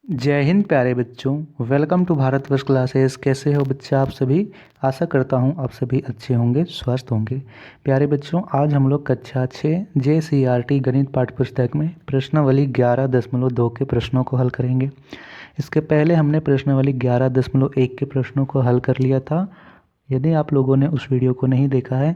जय हिंद प्यारे बच्चों। वेलकम टू भारत वर्ष क्लासेस। कैसे हो बच्चा आप सभी? आशा करता हूँ आप सभी अच्छे होंगे, स्वस्थ होंगे। प्यारे बच्चों, आज हम लोग कक्षा 6 JCERT गणित पाठ्य पुस्तक में प्रश्नावली 11.2 के प्रश्नों को हल करेंगे। इसके पहले हमने प्रश्नावली 11.1 के प्रश्नों को हल कर लिया था। यदि आप लोगों ने उस वीडियो को नहीं देखा है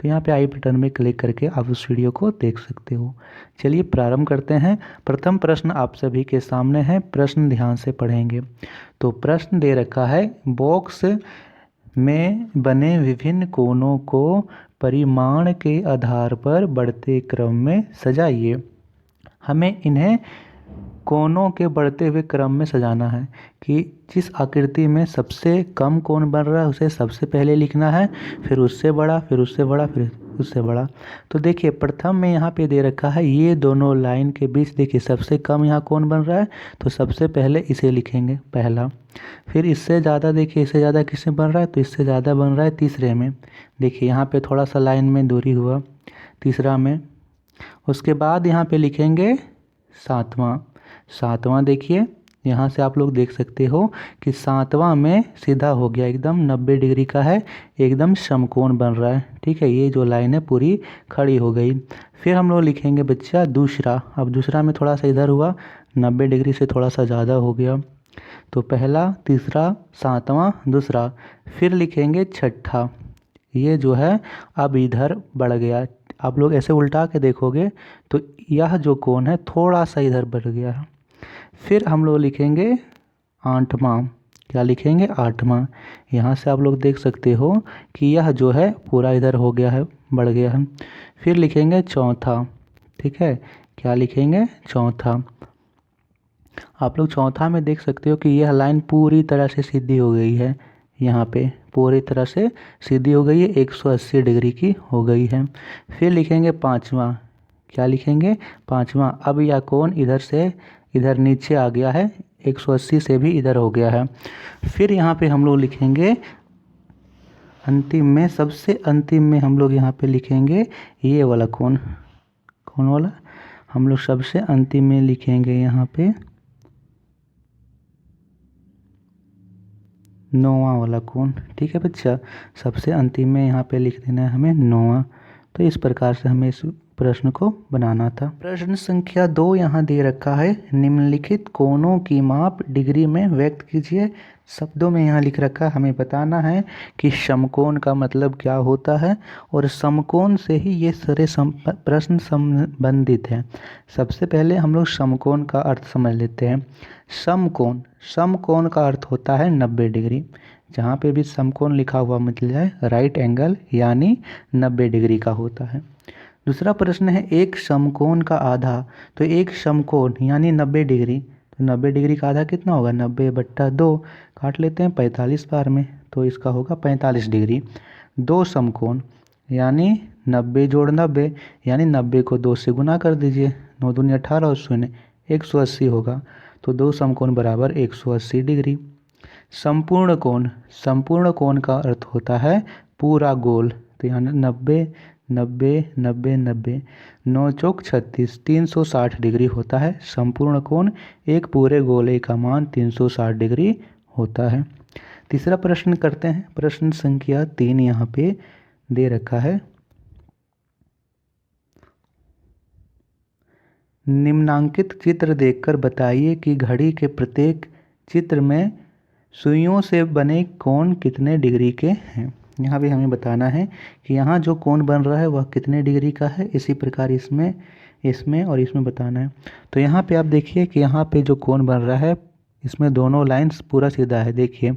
तो यहाँ पे आई बटन में क्लिक करके आप उस वीडियो को देख सकते हो। चलिए प्रारंभ करते हैं। प्रथम प्रश्न आप सभी के सामने है, प्रश्न ध्यान से पढ़ेंगे। तो प्रश्न दे रखा है, बॉक्स में बने विभिन्न कोनों को परिमाण के आधार पर बढ़ते क्रम में सजाइए। हमें इन्हें कोनों के बढ़ते हुए क्रम में सजाना है कि जिस आकृति में सबसे कम कोण बन रहा है उसे सबसे पहले लिखना है, फिर उससे बड़ा, फिर उससे बड़ा, फिर उससे बड़ा। तो देखिए प्रथम में यहाँ पे दे रखा है, ये दोनों लाइन के बीच देखिए सबसे कम यहाँ कोण बन रहा है, तो सबसे पहले इसे लिखेंगे पहला। फिर इससे ज़्यादा देखिए, इससे ज़्यादा किसमें बन रहा है, तो इससे ज़्यादा बन रहा है तीसरे में। देखिए यहाँ पे थोड़ा सा लाइन में दूरी हुआ तीसरा में। उसके बाद यहाँ पे लिखेंगे सातवां देखिए यहाँ से आप लोग देख सकते हो कि सातवां में सीधा हो गया, एकदम 90 डिग्री का है, एकदम समकोण बन रहा है। ठीक है, ये जो लाइन है पूरी खड़ी हो गई। फिर हम लोग लिखेंगे बच्चा दूसरा। अब दूसरा में थोड़ा सा इधर हुआ, 90 डिग्री से थोड़ा सा ज़्यादा हो गया। तो पहला, तीसरा, सातवां, दूसरा। फिर लिखेंगे छठा, ये जो है अब इधर बढ़ गया। आप लोग ऐसे उल्टा के देखोगे तो यह जो कोण है थोड़ा सा इधर बढ़ गया है। फिर हम लोग लिखेंगे आठवां। क्या लिखेंगे? आठवां। यहाँ से आप लोग देख सकते हो कि यह जो है पूरा इधर हो गया है, बढ़ गया है। फिर लिखेंगे चौथा। ठीक है, क्या लिखेंगे? चौथा। आप लोग चौथा में देख सकते हो कि यह लाइन पूरी तरह से सीधी हो गई है, यहाँ पे पूरी तरह से सीधी हो गई है, 180 डिग्री की हो गई है। फिर लिखेंगे पाँचवा। क्या लिखेंगे? पाँचवा। अब यह कोण इधर से इधर नीचे आ गया है, 180 से भी इधर हो गया है। फिर यहाँ पे हम लोग लिखेंगे अंतिम में, सबसे अंतिम में हम लोग यहाँ पे लिखेंगे ये वाला कोण। कौन वाला? हम लोग सबसे अंतिम में लिखेंगे यहाँ पे 9वां वाला कोण। ठीक है बच्चा, सबसे अंतिम में यहाँ पे लिख देना है हमें 9वां। तो इस प्रकार से हमें इस प्रश्न को बनाना था। प्रश्न संख्या 2 यहाँ दे रखा है, निम्नलिखित कोणों की माप डिग्री में व्यक्त कीजिए। शब्दों में यहाँ लिख रखा है, हमें बताना है कि समकोण का मतलब क्या होता है, और समकोण से ही ये सारे प्रश्न संबंधित हैं। सबसे पहले हम लोग समकोण का अर्थ समझ लेते हैं। समकोण का अर्थ होता है 90 डिग्री। जहाँ पे भी समकोण लिखा हुआ मिल जाए, राइट एंगल यानी 90 डिग्री का होता है। दूसरा प्रश्न है, एक समकोण का आधा। तो एक समकोण यानी 90 डिग्री, तो 90 डिग्री का आधा कितना होगा? 90/2 काट लेते हैं 45 बार में, तो इसका होगा 45 डिग्री। दो समकोण यानी 90 जोड़ 90 यानी 90 को 2 से गुना कर दीजिए, 9 दूनी 18 और 0 180 होगा। तो दो समकोण बराबर 180 डिग्री। संपूर्ण कोण का अर्थ होता है पूरा गोल। तो यहाँ 90 90 90 90 9 चौक 36 360 डिग्री होता है संपूर्ण कोण। एक पूरे गोले का मान 360 डिग्री होता है। तीसरा प्रश्न करते हैं। प्रश्न संख्या 3 यहाँ पे दे रखा है, निम्नांकित चित्र देखकर बताइए कि घड़ी के प्रत्येक चित्र में सुइयों से बने कोण कितने डिग्री के हैं। यहाँ भी हमें बताना है कि यहाँ जो कोण बन रहा है वह कितने डिग्री का है। इसी प्रकार इसमें और इसमें बताना है। तो यहाँ पे आप देखिए कि यहाँ पे जो कोण बन रहा है इसमें दोनों लाइन्स पूरा सीधा है। देखिए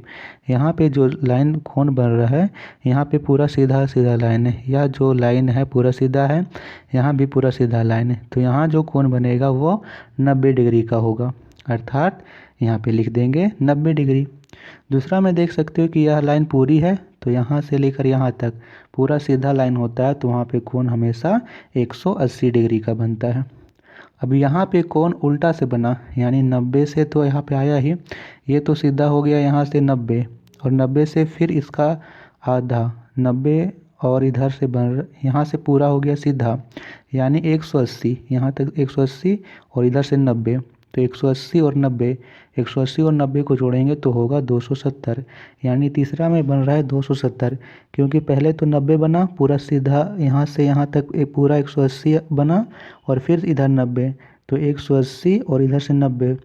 यहाँ पे जो लाइन कोण बन रहा है यहाँ पे पूरा सीधा सीधा लाइन है, यह जो लाइन है पूरा सीधा है, यहाँ भी पूरा सीधा लाइन है। तो यहाँ जो कोण बनेगा वो 90 डिग्री का होगा, अर्थात यहाँ पे लिख देंगे 90 डिग्री। दूसरा में देख सकते हो कि यह लाइन पूरी है, तो यहाँ से लेकर यहाँ तक पूरा सीधा लाइन होता है, तो वहाँ पे कोण हमेशा 180 डिग्री का बनता है। अब यहाँ पे कोण उल्टा से बना, यानी 90 से तो यहाँ पे आया ही, ये तो सीधा हो गया यहाँ से 90, और 90 से फिर इसका आधा 90 और इधर से यहाँ से पूरा हो गया सीधा, यानी 180, यहाँ तक 180 और इधर से 90, तो 180 और 90, 180 और 90 को जोड़ेंगे तो होगा 270। यानी तीसरा में बन रहा है 270, क्योंकि पहले तो 90 बना पूरा सीधा यहाँ से यहाँ तक पूरा 180 बना और फिर इधर 90, तो 180 और इधर से 90,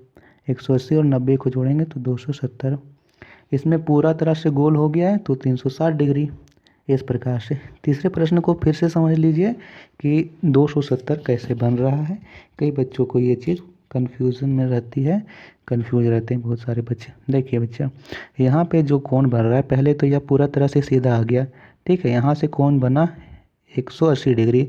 180 और 90 को जोड़ेंगे तो 270। इसमें पूरा तरह से गोल हो गया है तो 360 डिग्री। इस प्रकार से तीसरे प्रश्न को फिर से समझ लीजिए कि 270 कैसे बन रहा है। कई बच्चों को ये चीज़ कन्फ्यूज़न में रहती है, कन्फ्यूज रहते हैं बहुत सारे बच्चे। देखिए बच्चा, यहाँ पे जो कोण बन रहा है, पहले तो यह पूरा तरह से सीधा आ गया, ठीक है। यहाँ से कोण बना 180 डिग्री।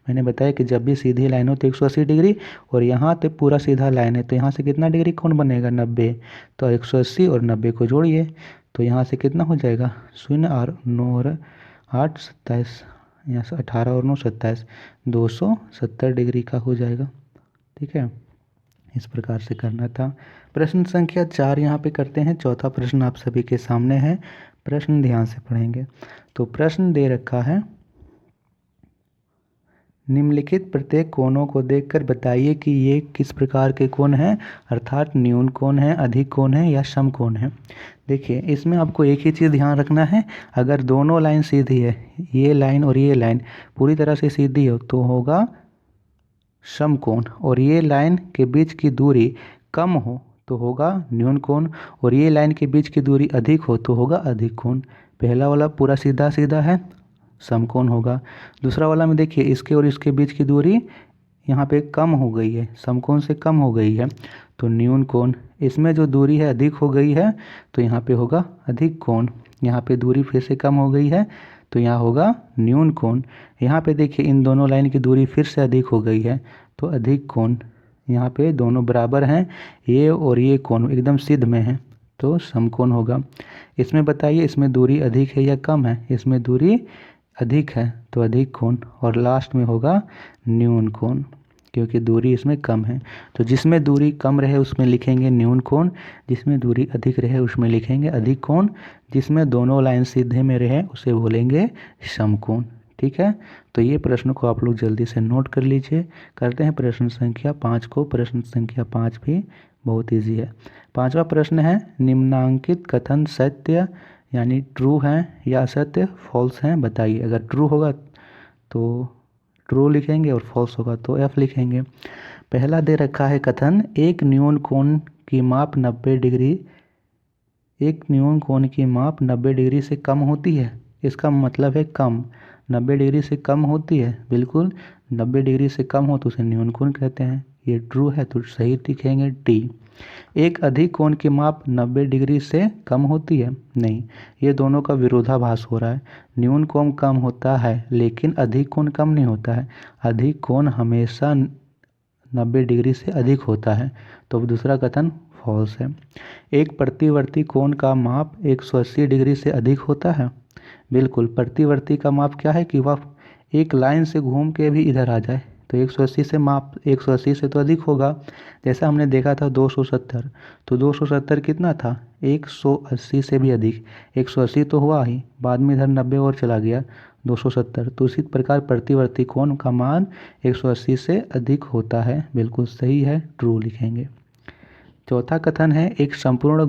मैंने बताया कि जब भी सीधी लाइन हो तो 180 डिग्री, और यहाँ तो पूरा सीधा लाइन है तो यहाँ से कितना डिग्री कोण बनेगा, 90। तो 180 और 90 को जोड़िए तो यहाँ से कितना हो जाएगा, 0 और 9 और 8 27, यहाँ से 18 और 9 27, 270 डिग्री का हो जाएगा, ठीक है। इस प्रकार से करना था। प्रश्न संख्या 4 यहाँ पे करते हैं। चौथा प्रश्न आप सभी के सामने है, प्रश्न ध्यान से पढ़ेंगे। तो प्रश्न दे रखा है, निम्नलिखित प्रत्येक कोणों को देखकर बताइए कि ये किस प्रकार के कोण हैं, अर्थात न्यून कोण है, अधिक कोण है या सम कोण है। देखिए इसमें आपको एक ही चीज़ ध्यान रखना है, अगर दोनों लाइन सीधी है, ये लाइन और ये लाइन पूरी तरह से सीधी हो तो होगा समकोण, और ये लाइन के बीच की दूरी कम हो तो होगा न्यून कोण, और ये लाइन के बीच की दूरी अधिक हो तो होगा अधिक कोण। पहला वाला पूरा सीधा सीधा है, समकोण होगा। दूसरा वाला में देखिए इसके और इसके बीच की दूरी यहाँ पे कम हो गई है, समकोण से कम हो गई है तो न्यून कोण। इसमें जो दूरी है अधिक हो गई है तो यहाँ पे होगा अधिक कोण। यहाँ पे दूरी फिर से कम हो गई है तो यहाँ होगा न्यून कोण। यहाँ पे देखिए इन दोनों लाइन की दूरी फिर से अधिक हो गई है तो अधिक कोण। यहाँ पे दोनों बराबर हैं, ये और ये कोण एकदम सिद्ध में है तो समकोण होगा। इसमें बताइए इसमें दूरी अधिक है या कम है, इसमें दूरी अधिक है तो अधिक कोण, और लास्ट में होगा न्यून कोण क्योंकि दूरी इसमें कम है। तो जिसमें दूरी कम रहे उसमें लिखेंगे न्यून कोण, जिसमें दूरी अधिक रहे उसमें लिखेंगे अधिक कोण, जिसमें दोनों लाइन सीधे में रहे उसे बोलेंगे समकोण, ठीक है। तो ये प्रश्न को आप लोग जल्दी से नोट कर लीजिए। करते हैं प्रश्न संख्या 5 को। प्रश्न संख्या 5 भी बहुत ईजी है। 5वां प्रश्न है, निम्नांकित कथन सत्य यानी ट्रू हैं या असत्य फॉल्स हैं, बताइए। अगर ट्रू होगा तो ट्रू लिखेंगे और फॉल्स होगा तो एफ लिखेंगे। पहला दे रखा है कथन, एक न्यून कोण की माप 90 डिग्री, एक न्यून कोण की माप 90 डिग्री से कम होती है। इसका मतलब है कम, 90 डिग्री से कम होती है, बिल्कुल 90 डिग्री से कम हो तो उसे न्यून कोण कहते हैं। ये ट्रू है तो सही लिखेंगे टी। एक अधिक कोण की माप 90 डिग्री से कम होती है, नहीं, ये दोनों का विरोधाभास हो रहा है। न्यून कोण कम होता है लेकिन अधिक कोण कम नहीं होता है, अधिक कोण हमेशा 90 डिग्री से अधिक होता है, तो दूसरा कथन फॉल्स है। एक प्रतिवर्ती कोण का माप 180 डिग्री से अधिक होता है, बिल्कुल। प्रतिवर्ती का माप क्या है कि वह एक लाइन से घूम के भी इधर आ जाए, तो 180 से माप 180 से तो अधिक होगा। जैसा हमने देखा था 270, तो 270 कितना था, 180 से भी अधिक। 180 तो हुआ ही, बाद में इधर 90 और चला गया 270, तो इसी प्रकार प्रतिवर्ती कोण का मान 180 से अधिक होता है, बिल्कुल सही है, ट्रू लिखेंगे। चौथा कथन है, एक संपूर्ण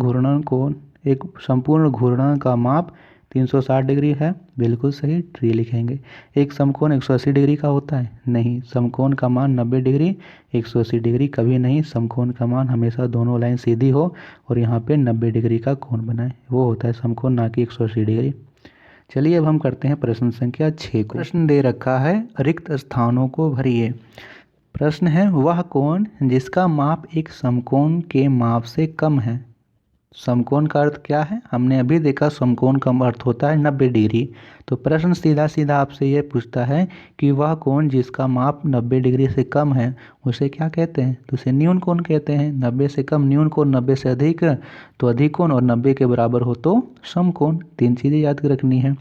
घूर्णन का माप 360 डिग्री है, बिल्कुल सही, ट्री लिखेंगे। एक समकोण 180 डिग्री का होता है, नहीं, समकोण का मान 90 डिग्री, 180 डिग्री कभी नहीं। समकोण का मान हमेशा दोनों लाइन सीधी हो और यहाँ पे 90 डिग्री का कोण बनाए, वो होता है समकोण, ना कि 180 डिग्री। चलिए अब हम करते हैं प्रश्न संख्या 6 को। प्रश्न दे रखा है, रिक्त स्थानों को भरिए। प्रश्न है, वह कोण जिसका माप एक समकोण के माप से कम है। समकोण का अर्थ क्या है, हमने अभी देखा समकोण का अर्थ होता है 90 डिग्री। तो प्रश्न सीधा सीधा आपसे ये पूछता है कि वह कोण जिसका माप 90 डिग्री से कम है उसे क्या कहते हैं, तो उसे न्यून कोण कहते हैं। 90 से कम न्यून कोण, 90 से अधिक तो अधिक कोण, और 90 के बराबर हो तो समकोण। 3 चीज़ें याद रखनी है।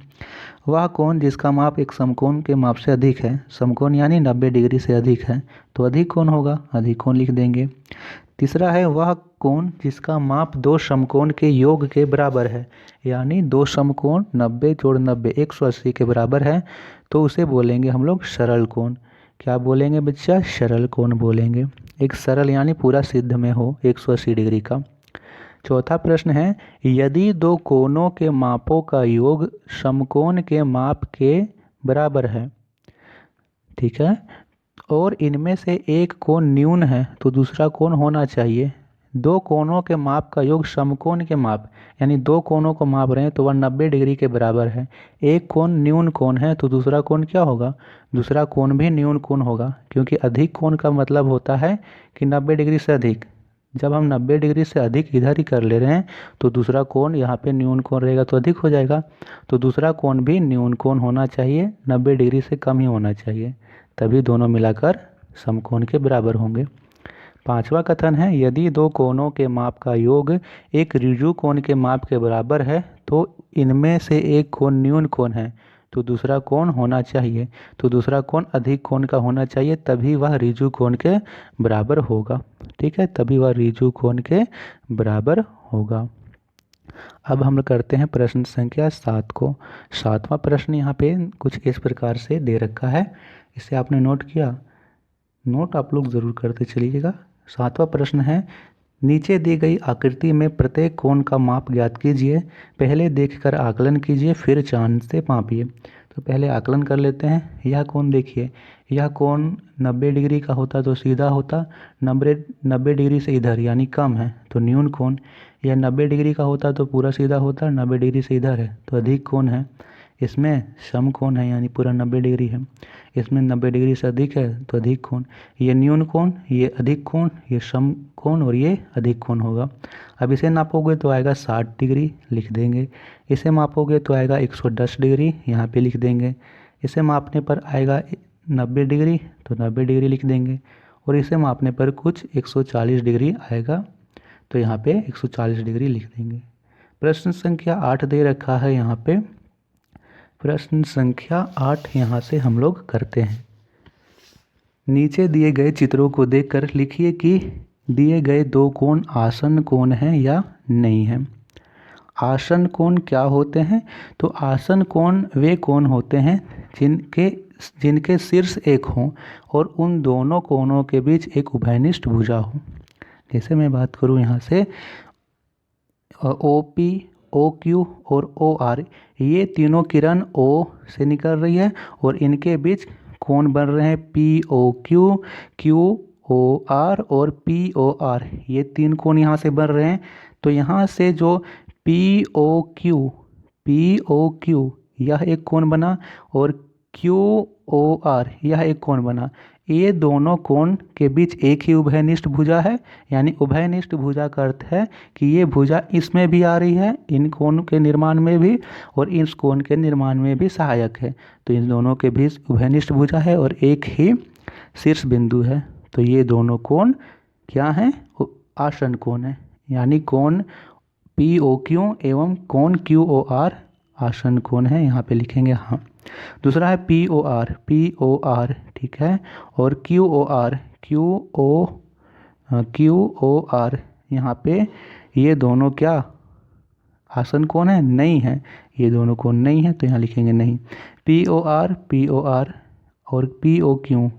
वह कोण जिसका माप एक समकोण के माप से अधिक है, समकोण यानी 90 डिग्री से अधिक है तो अधिक कोण होगा, अधिक कोण लिख देंगे। तीसरा है, वह कोण जिसका माप 2 समकोण के योग के बराबर है, यानी 2 समकोण 90 जोड़ 90 180 के बराबर है, तो उसे बोलेंगे हम लोग सरल कोण। क्या बोलेंगे बच्चा, सरल कोण बोलेंगे। एक सरल यानी पूरा सिद्ध में हो 180 डिग्री का। चौथा प्रश्न है, यदि दो कोणों के मापों का योग समकोण के माप के बराबर है, ठीक है, और इनमें से एक कोण न्यून है तो दूसरा कोण होना चाहिए। दो कोणों के माप का योग समकोण के माप, यानी दो कोणों को माप रहे हैं तो वह 90 डिग्री के बराबर है। एक कोण न्यून कोण है तो दूसरा कोण क्या होगा? दूसरा कोण भी न्यून कोण होगा, क्योंकि अधिक कोण का मतलब होता है कि 90 डिग्री से अधिक। जब हम 90 डिग्री से अधिक इधर ही कर ले रहे हैं तो दूसरा कोण यहाँ पे न्यून कोण रहेगा तो अधिक हो जाएगा, तो दूसरा कोण भी न्यून कोण होना चाहिए, 90 डिग्री से कम ही होना चाहिए, तभी दोनों मिलाकर समकोण के बराबर होंगे। पांचवा कथन है, यदि दो कोणों के माप का योग एक ऋजु कोण के माप के बराबर है तो इनमें से एक कोण न्यून कोण है तो दूसरा कोण होना चाहिए, तो दूसरा कोण अधिक कोण का होना चाहिए, तभी वह ऋजु कोण के बराबर होगा। ठीक है, तभी वह ऋजु कोण के बराबर होगा। अब हम करते हैं प्रश्न संख्या 7 को। 7वां प्रश्न यहाँ पे कुछ इस प्रकार से दे रखा है, इसे आपने नोट किया? नोट आप लोग ज़रूर करते चलिएगा। 7वां प्रश्न है, नीचे दी गई आकृति में प्रत्येक कोण का माप ज्ञात कीजिए। पहले देखकर आकलन कीजिए, फिर चांद से मापिए। तो पहले आकलन कर लेते हैं। यह कोण देखिए, यह कोण 90 डिग्री का होता तो सीधा होता, 90 डिग्री से इधर यानी कम है तो न्यून कोण। यह 90 डिग्री का होता तो पूरा सीधा होता, 90 डिग्री से इधर है तो अधिक कोण है। इसमें समकोण है यानी पूरा 90 डिग्री है, इसमें 90 डिग्री से अधिक है तो अधिक कोण। ये न्यून कोण, ये अधिक कोण, ये समकोण और ये अधिक कोण होगा। अब इसे नापोगे तो आएगा 60 डिग्री, लिख देंगे। इसे मापोगे तो आएगा 110 डिग्री, यहाँ पे लिख देंगे। इसे मापने पर आएगा 90 डिग्री तो 90 डिग्री लिख देंगे, और इसे मापने पर कुछ 140 डिग्री आएगा तो यहाँ पे 140 डिग्री लिख देंगे। प्रश्न संख्या 8 दे रखा है यहाँ पे। प्रश्न संख्या 8 यहाँ से हम लोग करते हैं। नीचे दिए गए चित्रों को देखकर लिखिए कि दिए गए दो कोण आसन्न कोण हैं या नहीं हैं। आसन्न कोण क्या होते हैं? तो आसन्न कोण वे कोण होते हैं जिनके शीर्ष एक हों और उन दोनों कोणों के बीच एक उभयनिष्ठ भुजा हो। जैसे मैं बात करूँ यहाँ से, OP, OQ और OR, ये तीनों किरण O से निकल रही है और इनके बीच कोण बन रहे हैं POQ, QOR और POR। ये तीन कोण यहाँ से बन रहे हैं, तो यहाँ से जो POQ यह एक कोण बना और QOR यह एक कोण बना। ये दोनों कोण के बीच एक ही उभयनिष्ठ भुजा है, यानी उभयनिष्ठ भुजा का अर्थ है कि ये भुजा इसमें भी आ रही है, इन कोण के निर्माण में भी, और इस कोण के निर्माण में भी सहायक है। तो इन दोनों के बीच उभयनिष्ठ भुजा है और एक ही शीर्ष बिंदु है, तो ये दोनों कोण क्या हैं? आसन्न कोण है, यानी कोण POQ एवं कोण QOR आसन्न कोण है, यहाँ पे लिखेंगे। हाँ, दूसरा है POR, ठीक है, और QOR यहाँ पे ये दोनों क्या आसन्न कोण है? नहीं है, ये दोनों कोण नहीं है तो यहाँ लिखेंगे नहीं। POR और POQ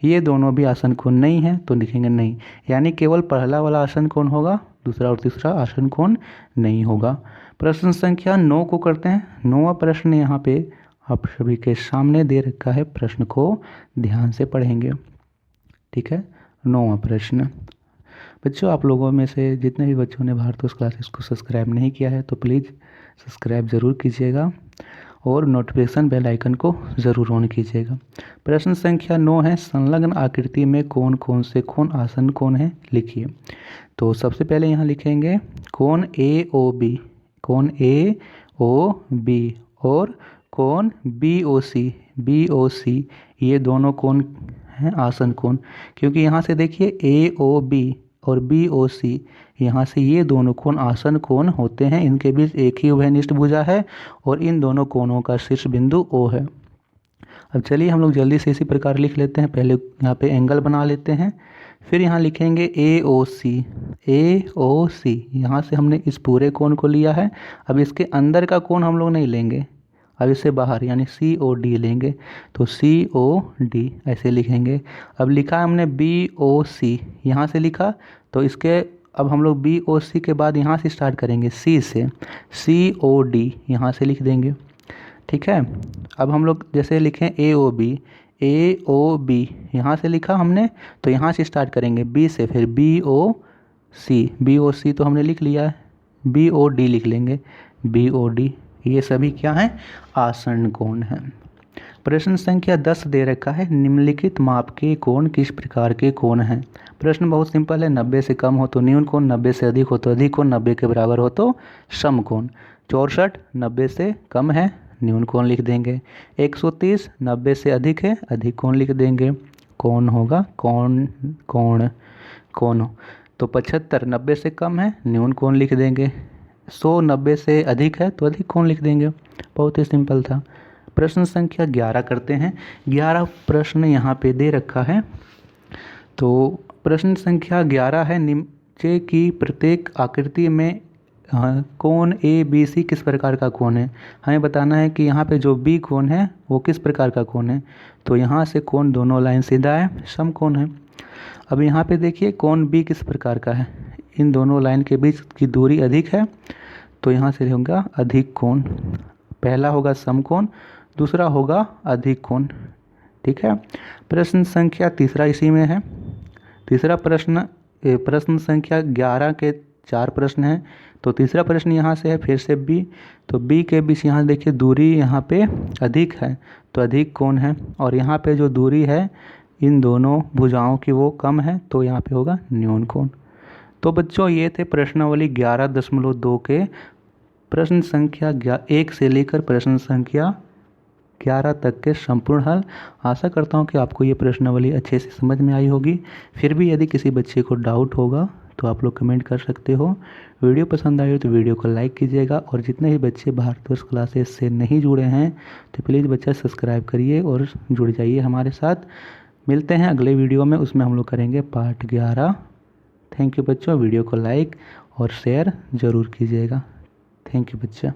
ये दोनों भी आसन्न कोण नहीं है तो लिखेंगे नहीं, यानी केवल पहला वाला आसन्न कोण होगा, दूसरा और तीसरा आसन्न कोण नहीं होगा। प्रश्न संख्या 9 को करते हैं। 9वां प्रश्न यहाँ पे आप सभी के सामने दे रखा है, प्रश्न को ध्यान से पढ़ेंगे। ठीक है, 9वां प्रश्न। बच्चों, आप लोगों में से जितने भी बच्चों ने भारतोष क्लासेस को सब्सक्राइब नहीं किया है तो प्लीज़ सब्सक्राइब ज़रूर कीजिएगा और नोटिफिकेशन बेल आइकन को ज़रूर ऑन कीजिएगा। प्रश्न संख्या 9 है, संलग्न आकृति में कौन कौन से कोण आसन्न कोण हैं, लिखिए। तो सबसे पहले यहाँ लिखेंगे कोण AOB, कोण AOB और कोण BOC, ये दोनों कोण हैं आसन्न कोण। क्योंकि यहाँ से देखिए AOB और BOC, यहाँ से ये दोनों कोण आसन्न कोण होते हैं, इनके बीच एक ही उभयनिष्ठ भुजा है और इन दोनों कोणों का शीर्ष बिंदु O है। अब चलिए हम लोग जल्दी से इसी प्रकार लिख लेते हैं। पहले यहाँ पे एंगल बना लेते हैं, फिर यहाँ लिखेंगे AOC। यहाँ से हमने इस पूरे कोण को लिया है, अब इसके अंदर का कोण हम लोग नहीं लेंगे, अब इससे बाहर यानी COD लेंगे, तो COD ऐसे लिखेंगे। अब लिखा हमने BOC, यहाँ से लिखा तो इसके अब हम लोग BOC के बाद यहाँ से स्टार्ट करेंगे C से, COD यहाँ से लिख देंगे। ठीक है, अब हम लोग जैसे लिखें AOB यहाँ से लिखा हमने, तो यहाँ से स्टार्ट करेंगे B से, फिर BOC तो हमने लिख लिया है, BOD लिख लेंगे, BOD। ये सभी क्या हैं, आसन्न कोण हैं। प्रश्न संख्या 10 दे रखा है, निम्नलिखित माप के कोण किस प्रकार के कोण हैं। प्रश्न बहुत सिंपल है, 90 से कम हो तो न्यून कोण, 90 से अधिक हो तो अधिक कोण, 90 के बराबर हो तो समकोण। 64 90 से कम है, न्यून कोण लिख देंगे। 130 90 से अधिक है, अधिक कोण लिख देंगे। कौन होगा, कौन कोण कौन हो तो 75 90 से कम है, न्यून कोण लिख देंगे। 100 90 से अधिक है तो अधिक कोण लिख देंगे। बहुत ही सिंपल था। प्रश्न संख्या 11 करते हैं। 11 प्रश्न यहाँ पे दे रखा है। तो प्रश्न संख्या 11 है, नीचे की प्रत्येक आकृति में कोण ABC किस प्रकार का कोण है। हमें बताना है कि यहाँ पे जो B कोण है वो किस प्रकार का कोण है। तो यहाँ से कोण दोनों लाइन सीधा है, समकोण है। अब यहाँ पे देखिए कोण B किस प्रकार का है, इन दोनों लाइन के बीच की दूरी अधिक है, तो यहाँ से होगा अधिक कोण। पहला होगा समकोण, दूसरा होगा अधिक कोण। ठीक है, प्रश्न संख्या तीसरा इसी में है। तीसरा प्रश्न, प्रश्न संख्या 11 के 4 प्रश्न हैं। तो तीसरा प्रश्न यहाँ से है, फिर से B, तो B के बीच यहाँ देखिए दूरी यहाँ पे अधिक है तो अधिक कोण है, और यहाँ पे जो दूरी है इन दोनों भुजाओं की वो कम है, तो यहाँ पे होगा न्यून कोण। तो बच्चों ये थे प्रश्नावली 11.2 के प्रश्न संख्या 1 से लेकर प्रश्न संख्या 11 तक के संपूर्ण हल। आशा करता हूँ कि आपको ये प्रश्नावली अच्छे से समझ में आई होगी। फिर भी यदि किसी बच्चे को डाउट होगा तो आप लोग कमेंट कर सकते हो। वीडियो पसंद आई हो तो वीडियो को लाइक कीजिएगा, और जितने भी बच्चे भारतवर्ष क्लासेस से नहीं जुड़े हैं तो प्लीज़ बच्चा सब्सक्राइब करिए और जुड़ जाइए हमारे साथ। मिलते हैं अगले वीडियो में, उसमें हम लोग करेंगे पार्ट 11। थैंक यू बच्चों, वीडियो को लाइक और शेयर ज़रूर कीजिएगा। थैंक यू बच्चा।